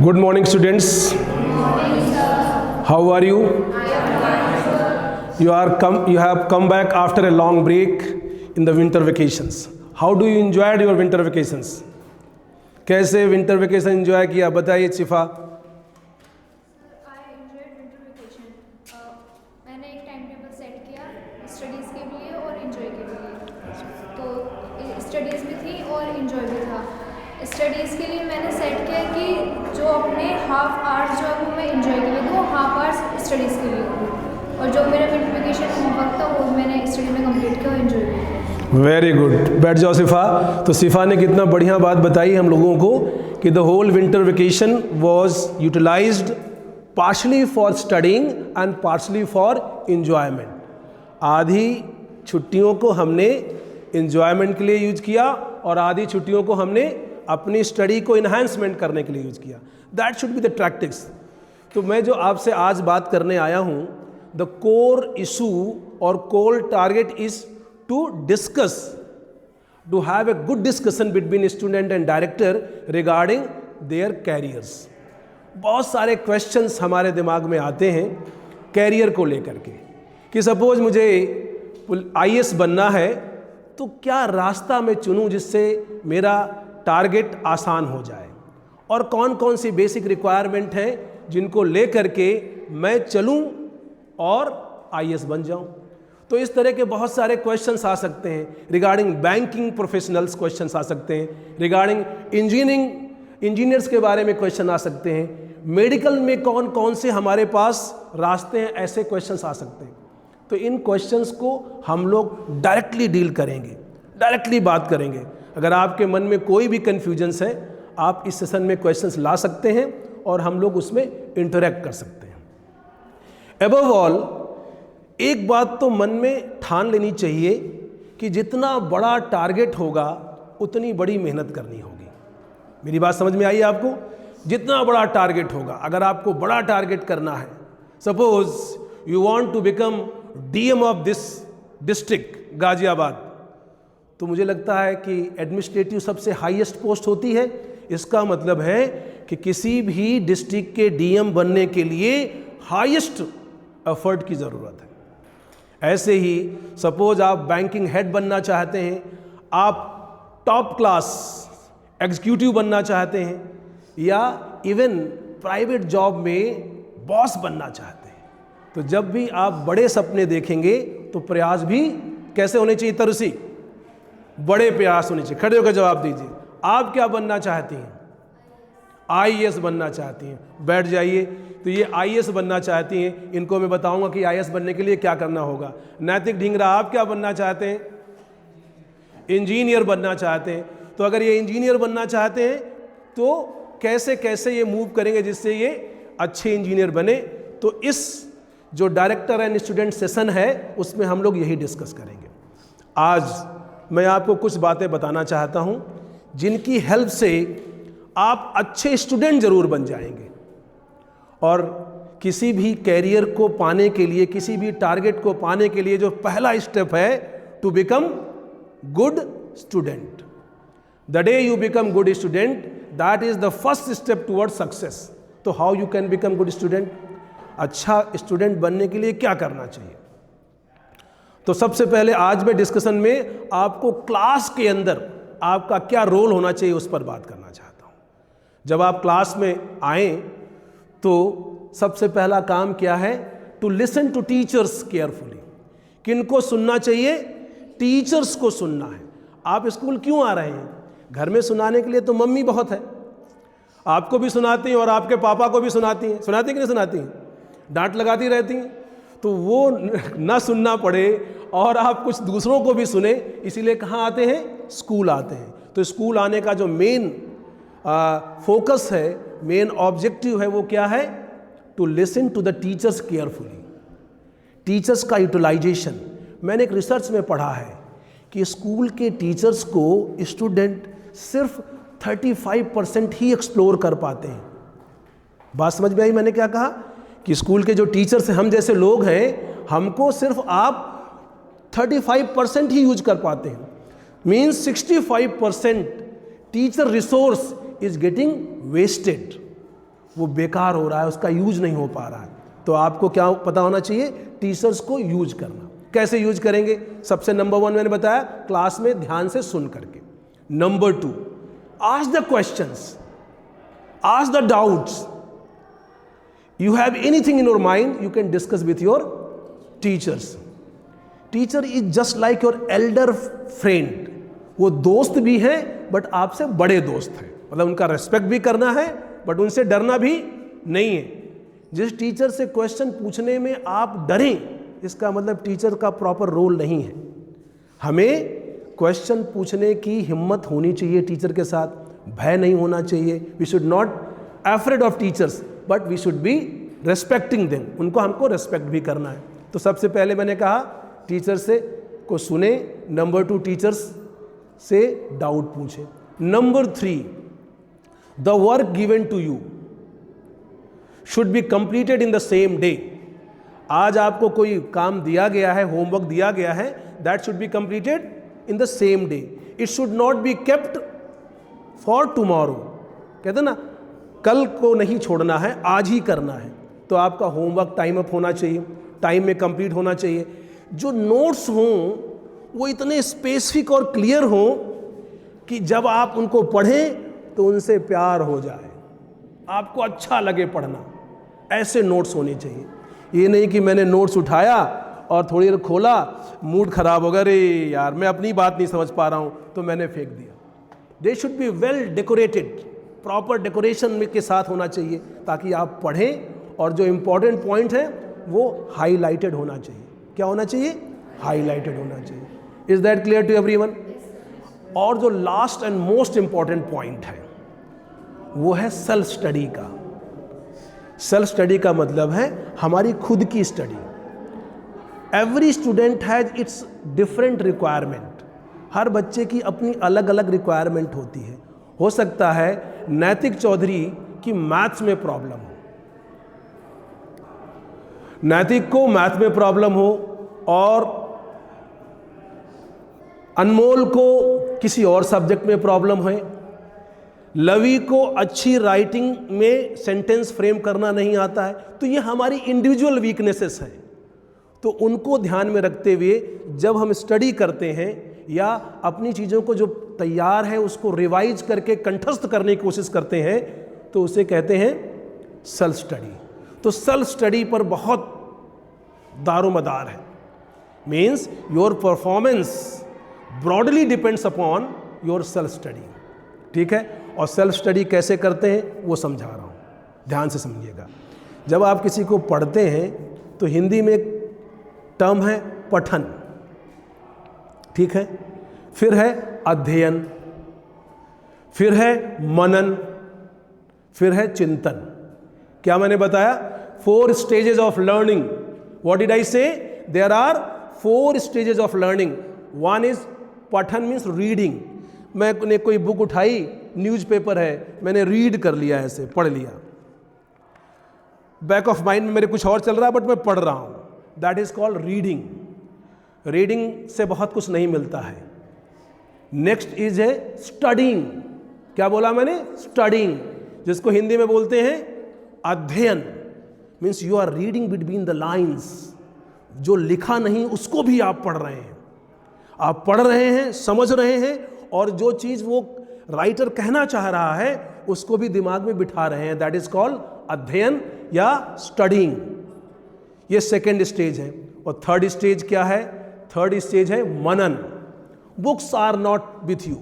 Good morning, students. How are you? You have come back after a long break in the winter vacations. How do you enjoyed your winter vacations? कैसे winter vacation enjoy किया, बताइए शिफा। मैंने एक time table set किया studies के लिए और enjoy के लिए, तो स्टडीज़ भी थी और एंजॉय भी था। स्टडीज़ के लिए मैंने सेट किया कि जो अपने हाफ आवर्स जो है वो मैं एंजॉय के लिए दूँ, हाफ आवर्स स्टडीज़ के लिए दूँ, और जो मेरा विंटर वेकेशन होमवर्क था वो मैंने स्टडी में कंप्लीट किया और एंजॉय किया। वेरी गुड, बैठ जाओ शिफा। तो शिफा ने कितना बढ़िया बात बताई हम लोगों को कि the whole winter vacation was utilized partially for studying and partially for enjoyment. आधी छुट्टियों को हमने इंजॉयमेंट के लिए यूज किया और आधी छुट्टियों को हमने अपनी स्टडी को इन्हांसमेंट करने के लिए यूज किया। That should be the tactics. तो मैं जो आपसे आज बात करने आया हूँ, द कोर इशू और core target is to discuss, to have a good discussion between student and director regarding their careers. बहुत सारे questions हमारे दिमाग में आते हैं कैरियर को लेकर के कि सपोज मुझे IAS बनना है तो क्या रास्ता मैं चुनूं जिससे मेरा टारगेट आसान हो जाए, और कौन कौन सी बेसिक रिक्वायरमेंट हैं जिनको लेकर के मैं चलूं और IAS बन जाऊं। तो इस तरह के बहुत सारे क्वेश्चंस आ सकते हैं। रिगार्डिंग बैंकिंग प्रोफेशनल्स क्वेश्चंस आ सकते हैं, रिगार्डिंग इंजीनियर्स के बारे में क्वेश्चन आ सकते हैं, मेडिकल में कौन कौन से हमारे पास रास्ते हैं, ऐसे क्वेश्चंस आ सकते हैं। तो इन क्वेश्चंस को हम लोग डायरेक्टली डील करेंगे, डायरेक्टली बात करेंगे। अगर आपके मन में कोई भी कन्फ्यूजन्स है, आप इस सेशन में क्वेश्चंस ला सकते हैं और हम लोग उसमें इंटरेक्ट कर सकते हैं। अबव ऑल, एक बात तो मन में ठान लेनी चाहिए कि जितना बड़ा टारगेट होगा उतनी बड़ी मेहनत करनी होगी। मेरी बात समझ में आई आपको? जितना बड़ा टारगेट होगा, अगर आपको बड़ा टारगेट करना है, suppose you want to become DM of this district Ghaziabad, तो मुझे लगता है कि एडमिनिस्ट्रेटिव सबसे हाईएस्ट पोस्ट होती है। इसका मतलब है कि किसी भी डिस्ट्रिक्ट के DM बनने के लिए हाईएस्ट एफर्ट की ज़रूरत है। ऐसे ही सपोज आप बैंकिंग हेड बनना चाहते हैं, आप टॉप क्लास एग्जीक्यूटिव बनना चाहते हैं, या इवन प्राइवेट जॉब में बॉस बनना चाहते हैं, तो जब भी आप बड़े सपने देखेंगे तो प्रयास भी कैसे होने चाहिए? तरुसी, बड़े प्रयास होने चाहिए। खड़े होकर जवाब दीजिए, आप क्या बनना चाहती हैं? IAS बनना चाहती हैं। बैठ जाइए। तो ये IAS बनना चाहती हैं, इनको मैं बताऊंगा कि IAS बनने के लिए क्या करना होगा। नैतिक ढींगरा, आप क्या बनना चाहते हैं? इंजीनियर बनना चाहते हैं। तो अगर ये इंजीनियर बनना चाहते हैं तो कैसे कैसे ये मूव करेंगे जिससे ये अच्छे इंजीनियर बने? तो इस जो डायरेक्टर एंड स्टूडेंट सेशन है उसमें हम लोग यही डिस्कस करेंगे। आज मैं आपको कुछ बातें बताना चाहता हूँ जिनकी हेल्प से आप अच्छे स्टूडेंट जरूर बन जाएंगे, और किसी भी कैरियर को पाने के लिए, किसी भी टारगेट को पाने के लिए जो पहला स्टेप है, to become good student. The day you become good student, that is the first step toward success. तो how you can become good student? अच्छा स्टूडेंट बनने के लिए क्या करना चाहिए? तो सबसे पहले आज मैं डिस्कशन में आपको क्लास के अंदर आपका क्या रोल होना चाहिए उस पर बात करना चाहता हूं। जब आप क्लास में आए तो सबसे पहला काम क्या है? To listen to teachers carefully. किनको सुनना चाहिए? टीचर्स को सुनना है। आप स्कूल क्यों आ रहे हैं? घर में सुनाने के लिए तो मम्मी बहुत है, आपको भी सुनाती हैं और आपके पापा को भी सुनाती हैं। सुनाती कि नहीं सुनाती हैं? डांट लगाती रहती हैं। तो वो ना सुनना पड़े और आप कुछ दूसरों को भी सुने, इसीलिए कहाँ आते हैं? स्कूल आते हैं। तो स्कूल आने का जो मेन फोकस है, मेन ऑब्जेक्टिव है, वो क्या है? To listen to the teachers carefully. Teachers का यूटिलाइजेशन, मैंने एक रिसर्च में पढ़ा है कि स्कूल के टीचर्स को स्टूडेंट सिर्फ 35% ही एक्सप्लोर कर पाते हैं। बात समझ में आई मैंने क्या कहा? कि स्कूल के जो टीचर्स हैं, हम जैसे लोग हैं, हमको सिर्फ आप 35% ही यूज कर पाते हैं। Means 65% teacher resource is getting wasted. वो बेकार हो रहा है, उसका यूज नहीं हो पा रहा है। तो आपको क्या पता होना चाहिए? टीचर्स को यूज करना। कैसे यूज करेंगे? सबसे नंबर 1 मैंने बताया, क्लास में ध्यान से सुन करके। Number 2, ask the questions, ask the doubts. You have anything in your mind, you can discuss with your teachers. Teacher is just like your elder friend. वो दोस्त भी हैं बट आपसे बड़े दोस्त हैं, मतलब उनका रेस्पेक्ट भी करना है बट उनसे डरना भी नहीं है। जिस टीचर से क्वेश्चन पूछने में आप डरें, इसका मतलब टीचर का प्रॉपर रोल नहीं है। हमें क्वेश्चन पूछने की हिम्मत होनी चाहिए, टीचर के साथ भय नहीं होना चाहिए। We should not afraid of teachers but we should be respecting them. उनको हमको रेस्पेक्ट भी करना है। तो सबसे पहले मैंने कहा टीचर से को सुने। नंबर 2, टीचर्स से डाउट पूछे। Number 3, the work given to you should be completed in the same day. आज आपको कोई काम दिया गया है, होमवर्क दिया गया है, that should be completed in the same day. It should not be kept for tomorrow. कहते ना, कल को नहीं छोड़ना है, आज ही करना है। तो आपका होमवर्क टाइम अप होना चाहिए, टाइम में कंप्लीट होना चाहिए। जो नोट्स हों वो इतने स्पेसिफिक और क्लियर हों कि जब आप उनको पढ़ें तो उनसे प्यार हो जाए, आपको अच्छा लगे पढ़ना। ऐसे नोट्स होने चाहिए। ये नहीं कि मैंने नोट्स उठाया और थोड़ी देर खोला, मूड खराब हो गया, अरे यार मैं अपनी बात नहीं समझ पा रहा हूँ, तो मैंने फेंक दिया। They should be well decorated, proper decoration के साथ होना चाहिए ताकि आप पढ़ें और जो इम्पोर्टेंट पॉइंट है वो हाईलाइटेड होना चाहिए। क्या होना चाहिए? हाईलाइटेड होना चाहिए। Is that clear to everyone? और जो last and most important point है वो है सेल्फ स्टडी का। सेल्फ स्टडी का मतलब है हमारी खुद की study. Every student has its different requirement. हर बच्चे की अपनी अलग अलग रिक्वायरमेंट होती है। हो सकता है नैतिक चौधरी की मैथ्स में प्रॉब्लम हो, नैतिक को मैथ में प्रॉब्लम हो, और अनमोल को किसी और सब्जेक्ट में प्रॉब्लम है, लवी को अच्छी राइटिंग में सेंटेंस फ्रेम करना नहीं आता है। तो ये हमारी इंडिविजुअल वीकनेसेस हैं। तो उनको ध्यान में रखते हुए जब हम स्टडी करते हैं या अपनी चीज़ों को जो तैयार है उसको रिवाइज करके कंठस्थ करने की कोशिश करते हैं, तो उसे कहते हैं सेल्फ स्टडी। तो सेल्फ स्टडी पर बहुत दारोमदार है। Means your performance broadly depends upon your self study. ठीक है? और सेल्फ स्टडी कैसे करते हैं वो समझा रहा हूँ, ध्यान से समझिएगा। जब आप किसी को पढ़ते हैं तो हिंदी में एक टर्म है पठन, ठीक है, फिर है अध्ययन, फिर है मनन, फिर है चिंतन। क्या मैंने बताया? 4 stages of learning. What did I say? There are 4 stages of learning. One is पठन, means reading. मैंने कोई बुक उठाई, न्यूज़पेपर है, मैंने रीड कर लिया, ऐसे पढ़ लिया, बैक ऑफ माइंड में मेरे कुछ और चल रहा है बट मैं पढ़ रहा हूँ, that is called reading. Reading से बहुत कुछ नहीं मिलता है। नेक्स्ट इज है स्टडिंग। क्या बोला मैंने? स्टडिंग, जिसको हिंदी में बोलते हैं अध्ययन। Means you are reading between the lines. जो लिखा नहीं उसको भी आप पढ़ रहे हैं, आप पढ़ रहे हैं, समझ रहे हैं, और जो चीज़ वो राइटर कहना चाह रहा है उसको भी दिमाग में बिठा रहे हैं। दैट इज कॉल्ड अध्ययन या स्टडिंग। ये सेकेंड स्टेज है। और थर्ड स्टेज क्या है? थर्ड स्टेज है Manan. Books are not with you.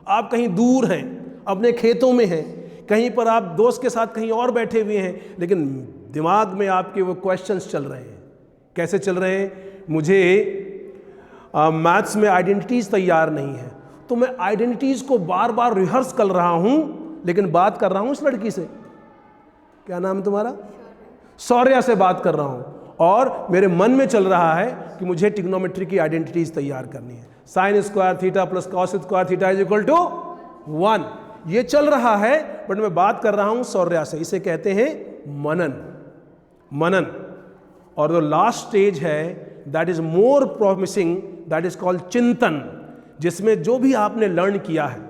आप कहीं दूर हैं, अपने खेतों में हैं, कहीं पर आप दोस्त के साथ कहीं और बैठे हुए हैं, लेकिन दिमाग में आपके वो क्वेश्चंस चल रहे हैं। कैसे चल रहे हैं? मुझे मैथ्स में आइडेंटिटीज तैयार नहीं है, तो मैं आइडेंटिटीज को बार बार रिहर्स कर रहा हूं, लेकिन बात कर रहा हूं इस लड़की से, क्या नाम है तुम्हारा? शौर्या से बात कर रहा हूं, और मेरे मन में चल रहा है कि मुझे ट्रिग्नोमेट्री की आइडेंटिटीज तैयार करनी है। Sine square theta plus cos square theta is equal to 1। ये चल रहा है बट मैं बात कर रहा हूं शौर्या से। इसे कहते हैं मनन। मनन। और जो लास्ट स्टेज है that is more promising, that is called चिंतन, जिसमें जो भी आपने लर्न किया है,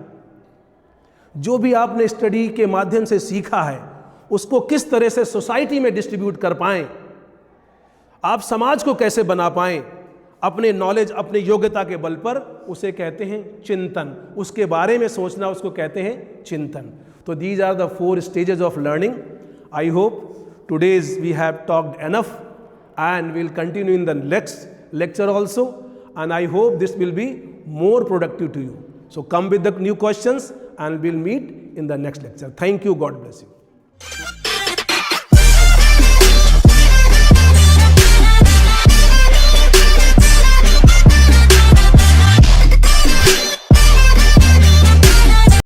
जो भी आपने स्टडी के माध्यम से सीखा है, उसको किस तरह से सोसाइटी में डिस्ट्रीब्यूट कर पाएं, आप समाज को कैसे बना पाएं अपने नॉलेज, अपने योग्यता के बल पर, उसे कहते हैं चिंतन। उसके बारे में सोचना, उसको कहते हैं चिंतन। तो these are the 4 stages of learning. I hope today's we have talked enough and we'll continue in the next lecture also, and I hope this will be more productive to you. So come with the new questions and we'll meet in the next lecture. Thank you. God bless you.